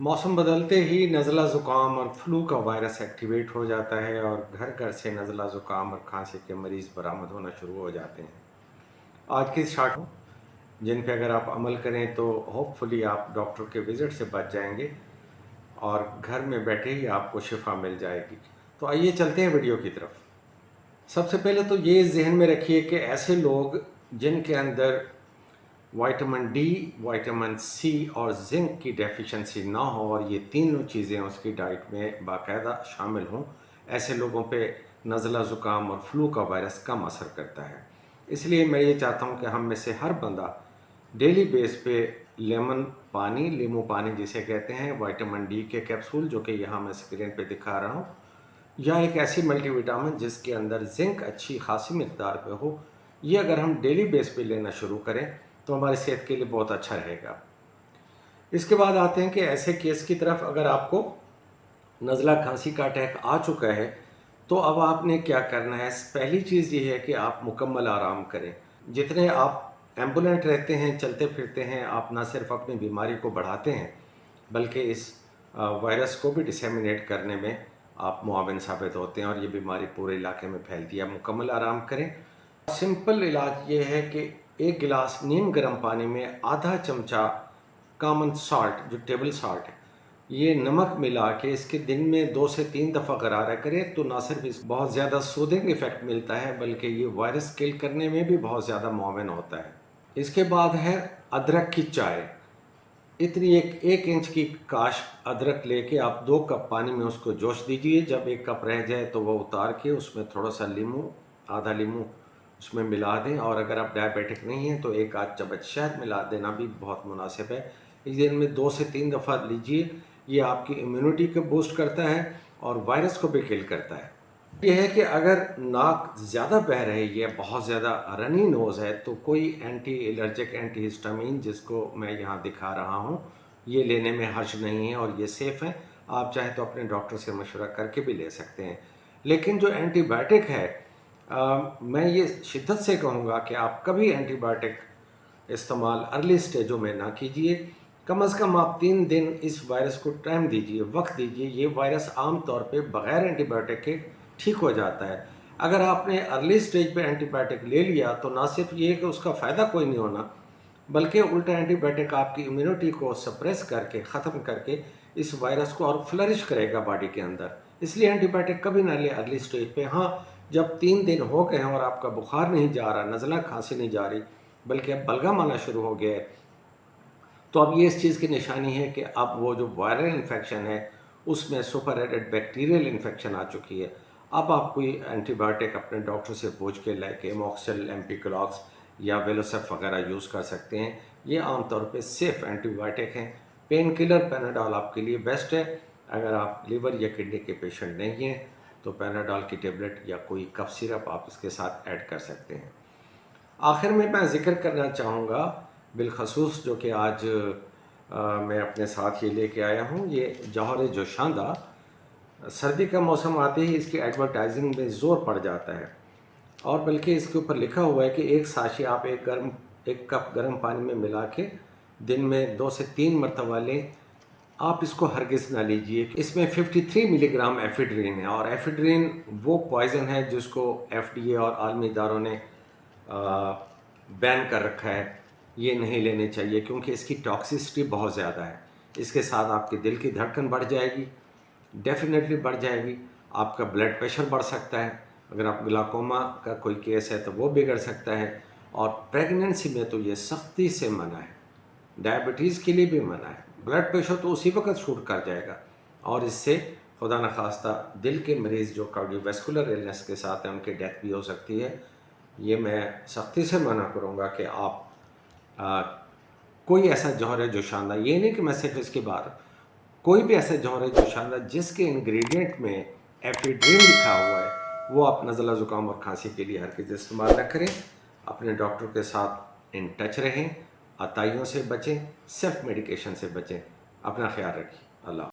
मौसम बदलते ही नज़ला ज़ुकाम और फ्लू का वायरस एक्टिवेट हो जाता है और घर घर से नज़ला ज़ुकाम और खांसी के मरीज़ बरामद होना शुरू हो जाते हैं। आज की शार्ट जिन पे अगर आप अमल करें तो होपफुली आप डॉक्टर के विज़िट से बच जाएंगे और घर में बैठे ही आपको शिफा मिल जाएगी। तो आइए चलते हैं वीडियो की तरफ। सबसे पहले तो ये ज़हन में रखिए कि ऐसे लोग जिनके अंदर विटामिन डी, विटामिन सी और जिंक की डेफिशिएंसी ना हो और ये तीनों चीज़ें उसकी डाइट में बाकायदा शामिल हों, ऐसे लोगों पे नज़ला ज़ुकाम और फ्लू का वायरस कम असर करता है। इसलिए मैं ये चाहता हूँ कि हम में से हर बंदा डेली बेस पे नींबू पानी जिसे कहते हैं, विटामिन डी के कैप्सूल जो कि यहाँ मैं स्क्रीन पे दिखा रहा हूँ, या एक ऐसी मल्टीविटामिन जिसके अंदर जिंक अच्छी खासी मिकदार पे हो, ये अगर हम डेली बेस पे लेना शुरू करें तो हमारी सेहत के लिए बहुत अच्छा रहेगा। इसके बाद आते हैं कि ऐसे केस की तरफ, अगर आपको नज़ला खांसी का अटैक आ चुका है तो अब आपने क्या करना है। पहली चीज़ ये है कि आप मुकम्मल आराम करें। जितने आप एम्बुलेंट रहते हैं, चलते फिरते हैं, आप ना सिर्फ अपनी बीमारी को बढ़ाते हैं बल्कि इस वायरस को भी डिसेमिनेट करने में आप मुआविन साबित होते हैं और ये बीमारी पूरे इलाके में फैलती है। मुकम्मल आराम करें। सिंपल इलाज ये है कि एक गिलास नीम गर्म पानी में आधा चमचा कॉमन सॉल्ट, जो टेबल सॉल्ट है, ये नमक मिला के इसके दिन में 2 से 3 दफ़ा गरारा करें तो ना सिर्फ इस बहुत ज़्यादा सूदिंग इफ़ेक्ट मिलता है बल्कि ये वायरस किल करने में भी बहुत ज़्यादा मुआविन होता है। इसके बाद है अदरक की चाय। इतनी एक इंच की काश अदरक लेके आप 2 कप पानी में उसको जोश दीजिए। जब 1 कप रह जाए तो वो उतार के उसमें थोड़ा सा आधा नींबू उसमें मिला दें, और अगर आप डायबिटिक नहीं हैं तो 1 आध चम्मच शहद मिला देना भी बहुत मुनासिब है। इस दिन में 2 से 3 दफ़ा लीजिए। ये आपकी इम्यूनिटी को बूस्ट करता है और वायरस को भी किल करता है। ये है कि अगर नाक ज़्यादा बह रही है, बहुत ज़्यादा रनी नोज़ है, तो कोई एंटी एलर्जिक एंटी हिस्टामिन जिसको मैं यहाँ दिखा रहा हूँ, ये लेने में हर्ज नहीं है और ये सेफ़ है। आप चाहे तो अपने डॉक्टर से मशवरा करके भी ले सकते हैं। लेकिन जो एंटीबायोटिक है, मैं ये शिद्दत से कहूँगा कि आप कभी एंटीबायोटिक इस्तेमाल अर्ली स्टेजों में ना कीजिए। कम से कम आप 3 दिन इस वायरस को टाइम दीजिए, वक्त दीजिए। ये वायरस आम तौर पे बग़ैर एंटीबायोटिक के ठीक हो जाता है। अगर आपने अर्ली स्टेज पे एंटीबायोटिक ले लिया तो ना सिर्फ ये कि उसका फ़ायदा कोई नहीं होना, बल्कि उल्टा एंटीबायोटिक आपकी इम्यूनिटी को सप्रेस करके, ख़त्म करके इस वायरस को और फ्लरिश करेगा बॉडी के अंदर। इसलिए एंटीबायोटिक कभी ना लें अर्ली स्टेज पे। हाँ, जब 3 दिन हो गए हैं और आपका बुखार नहीं जा रहा, नज़ला खांसी नहीं जा रही, बल्कि अब बलगम आना शुरू हो गया है, तो अब ये इस चीज़ की निशानी है कि अब वो जो वायरल इन्फेक्शन है उसमें सुपर एडेड बैक्टीरियल इन्फेक्शन आ चुकी है। अब आप कोई एंटीबायोटिक अपने डॉक्टर से पूछ के लाइक एमॉक्सिल, एम्पिक्लॉक्स या वेलोसेफ वगैरह यूज़ कर सकते हैं। ये आमतौर पे सेफ़ एंटीबायोटिक हैं। पेन किलर पैनाडॉल आपके लिए बेस्ट है। अगर आप लिवर या किडनी के पेशेंट नहीं हैं तो पैनाडॉल की टेबलेट या कोई कफ सिरप आप इसके साथ ऐड कर सकते हैं। आखिर में मैं ज़िक्र करना चाहूँगा बिलखसूस, जो कि आज मैं अपने साथ ये लेके आया हूँ, ये जौहर जोशांदा। सर्दी का मौसम आते ही इसकी एडवर्टाइजिंग में ज़ोर पड़ जाता है और बल्कि इसके ऊपर लिखा हुआ है कि एक साशी आप एक कप गर्म पानी में मिला के दिन में 2 से 3 मरतबा लें। आप इसको हरगिज़ ना लीजिए। इसमें 53 मिलीग्राम एफिड्रिन है और एफिड्रिन वो पॉइज़न है जिसको एफडीए और आलमी इदारों ने बैन कर रखा है। ये नहीं लेने चाहिए क्योंकि इसकी टॉक्सिसिटी बहुत ज़्यादा है। इसके साथ आपके दिल की धड़कन बढ़ जाएगी, डेफिनेटली बढ़ जाएगी। आपका ब्लड प्रेशर बढ़ सकता है। अगर आप ग्लाकोमा का कोई केस है तो वो बिगड़ सकता है। और प्रेगनेंसी में तो ये सख्ती से मना है। डायबिटीज़ के लिए भी मना है। ब्लड प्रेशर तो उसी वक्त शूट कर जाएगा और इससे खुदा न खास्ता दिल के मरीज़ जो कार्डियोवैस्कुलर इलनेस के साथ हैं उनकी डेथ भी हो सकती है। ये मैं सख्ती से मना करूँगा कि आप कोई ऐसा जौहर है जोशांदा, ये नहीं कि मैं सिर्फ इसकी बात, कोई भी ऐसा जौहर है जोशांदा जिसके इंग्रेडिएंट में एफिड्रिन लिखा हुआ है वो आप नज़ला ज़ुकाम और खांसी के लिए हरगिज़ इस्तेमाल न करें। अपने डॉक्टर के साथ इन टच रहें, अताइयों से बचें, सेल्फ मेडिकेशन से बचें। अपना ख्याल रखिए। अल्लाह।